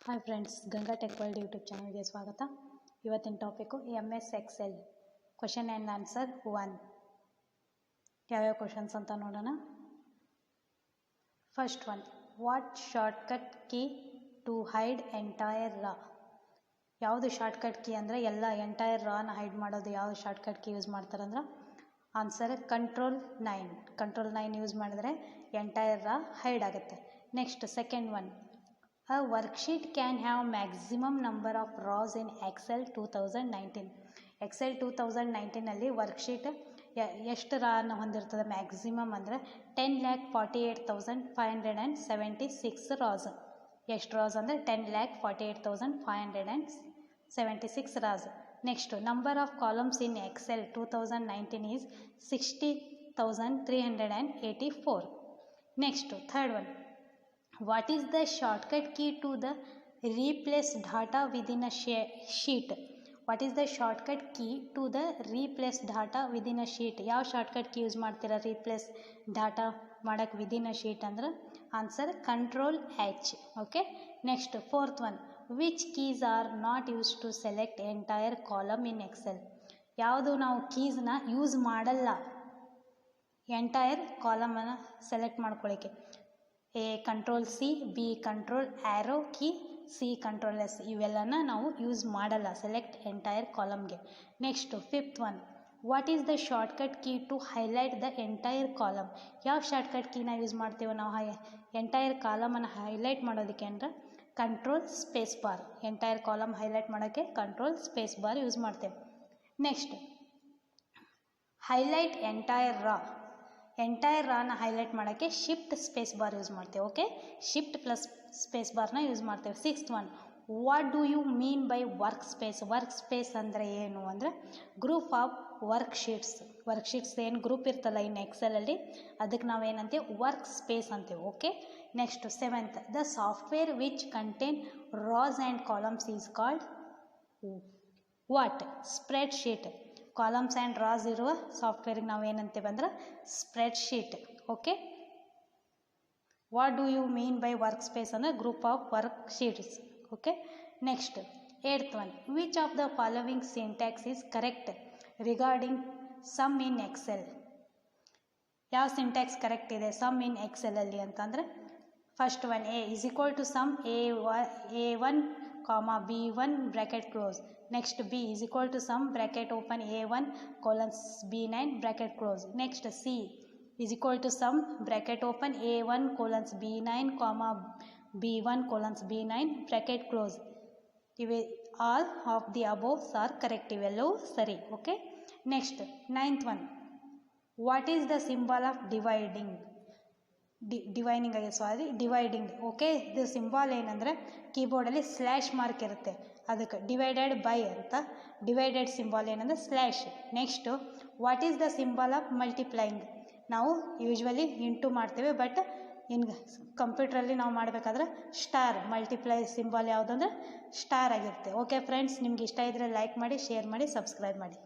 Hi friends, Ganga tech world YouTube ಚಾನಲ್ಗೆ ಸ್ವಾಗತ. ಇವತ್ತಿನ topic MS Excel question and answer 1. ಯಾವ್ಯಾವ ಕ್ವಶನ್ಸ್ ಅಂತ ನೋಡೋಣ. First one, what shortcut key to hide entire row? ಯಾವುದು ಶಾರ್ಟ್ಕಟ್ ಕೀ ಅಂದರೆ ಎಲ್ಲ ಎಂಟೈರ್ ರಾನ ಹೈಡ್ ಮಾಡೋದು ಯಾವುದು ಶಾರ್ಟ್ಕಟ್ ಕೀ ಯೂಸ್ ಮಾಡ್ತಾರಂದ್ರೆ ಆನ್ಸರ್ ಕಂಟ್ರೋಲ್ 9 ಯೂಸ್ ಮಾಡಿದ್ರೆ ಎಂಟೈರ್ ರಾ ಹೈಡ್ ಆಗುತ್ತೆ. Next second one, a worksheet can have maximum number of rows in Excel 2019. Excel 2019 ಅಲ್ಲಿ worksheet ಎಷ್ಟು ರಾನ ಹೊಂದಿರ್ತದೆ? ಮ್ಯಾಕ್ಸಿಮಮ್ ಅಂದರೆ 10,48,576 ರಾಸ್. ಎಷ್ಟು ರಾಸ್ ಅಂದರೆ 10,48,576 rows. Next, number of columns in Excel 2019 is 60,384. Next third one, what is the shortcut key to the replace data within a sheet? What is the shortcut key to the replace data within a sheet? ಯಾವ shortcut key use ಮಾಡ್ತೀರಾ replace data ಮಾಡೋಕ್ಕೆ within a sheet ಅಂದ್ರೆ answer control H. Okay. Next fourth one, which keys are not use to select entire column in Excel? ಯಾವುದು ನಾವು ಕೀಸ್ನ use ಮಾಡಲ್ಲ entire ಕಾಲಮನ್ನು select ಮಾಡ್ಕೊಳ್ಳಿಕ್ಕೆ? A control C, B control arrow key, C control S. ಇವೆಲ್ಲನ ನಾವು use ಮಾಡಲ್ಲ select entire ಕಾಲಮ್ಗೆ. Next fifth one, what is the shortcut key to highlight the entire column? ಯಾವ ಶಾರ್ಟ್ಕಟ್ ಕೀನ ಯೂಸ್ ಮಾಡ್ತೀವಿ ನಾವು ಎಂಟೈರ್ ಕಾಲಮನ್ನು ಹೈಲೈಟ್ ಮಾಡೋದಕ್ಕೆ ಅಂದ್ರೆ control space bar. Entire column highlight ಮಾಡೋಕ್ಕೆ ಕಂಟ್ರೋಲ್ ಸ್ಪೇಸ್ ಬಾರ್ ಯೂಸ್ ಮಾಡ್ತೇವೆ. ನೆಕ್ಸ್ಟ್ ಹೈಲೈಟ್ ಎಂಟೈರ್ ರಾನ ಹೈಲೈಟ್ ಮಾಡೋಕ್ಕೆ ಶಿಫ್ಟ್ ಸ್ಪೇಸ್ ಬಾರ್ ಯೂಸ್ ಮಾಡ್ತೇವೆ. ಓಕೆ, ಶಿಫ್ಟ್ ಪ್ಲಸ್ ಸ್ಪೇಸ್ ಬಾರ್ನ ಯೂಸ್ ಮಾಡ್ತೇವೆ. Sixth one, what do you mean by work space? Work space ಅಂದರೆ ಏನು ಅಂದರೆ ಗ್ರೂಪ್ ಆಫ್ ವರ್ಕ್ಶೀಟ್ಸ್ ಏನು ಗ್ರೂಪ್ ಇರ್ತಲ್ಲ ಇನ್ನು ಎಕ್ಸೆಲಲ್ಲಿ ಅದಕ್ಕೆ ನಾವೇನಂತೇವೆ work space ಅಂತೇವೆ. Okay. Next seventh, the software which contain rows and columns is called what? Spreadsheet. Columns and rows ಇರುವ ಸಾಫ್ಟ್ವೇರಿಗೆ ನಾವು ಏನಂತೇವೆ ಅಂದ್ರೆ spreadsheet. Okay. What do you mean by work space ಅಂದರೆ group of worksheets. Okay. Next eighth one, which of the following syntax is correct regarding sum in Excel? ಯಾವ syntax correct ಇದೆ sum in ಎಕ್ಸೆಲಲ್ಲಿ ಅಂತಂದರೆ first one, A is equal to sum A1, B1 bracket close. Next B is equal to sum bracket open A1 colons B9 bracket close. Next C is equal to sum bracket open A1 colons B9 B1 colons B9 bracket close. ಇವೆ all of the aboves are correct. ಇವೆಲ್ಲವೂ ಸರಿ. Okay. Next ninth one, what is the symbol of dividing? Dividing. Okay, ಇದು symbol ಏನಂದರೆ ಕೀಬೋರ್ಡಲ್ಲಿ slash mark ಇರುತ್ತೆ, ಅದಕ್ಕೆ divided by ಅಂತ. Divided symbol ಏನಂದರೆ slash. Next what is the symbol of multiplying? ನಾವು ಯೂಶ್ವಲಿ ಇಂಟು ಮಾಡ್ತೇವೆ, ಬಟ್ ಇನ್ ಕಂಪ್ಯೂಟ್ರಲ್ಲಿ ನಾವು ಮಾಡಬೇಕಾದ್ರೆ ಸ್ಟಾರ್. ಮಲ್ಟಿಪ್ಲೈ ಸಿಂಬಲ್ ಯಾವುದಂದ್ರೆ ಸ್ಟಾರ್ ಆಗಿರುತ್ತೆ. ಓಕೆ ಫ್ರೆಂಡ್ಸ್, ನಿಮ್ಗೆ ಇಷ್ಟ ಇದ್ದರೆ ಲೈಕ್ ಮಾಡಿ, ಶೇರ್ ಮಾಡಿ, ಸಬ್ಸ್ಕ್ರೈಬ್ ಮಾಡಿ.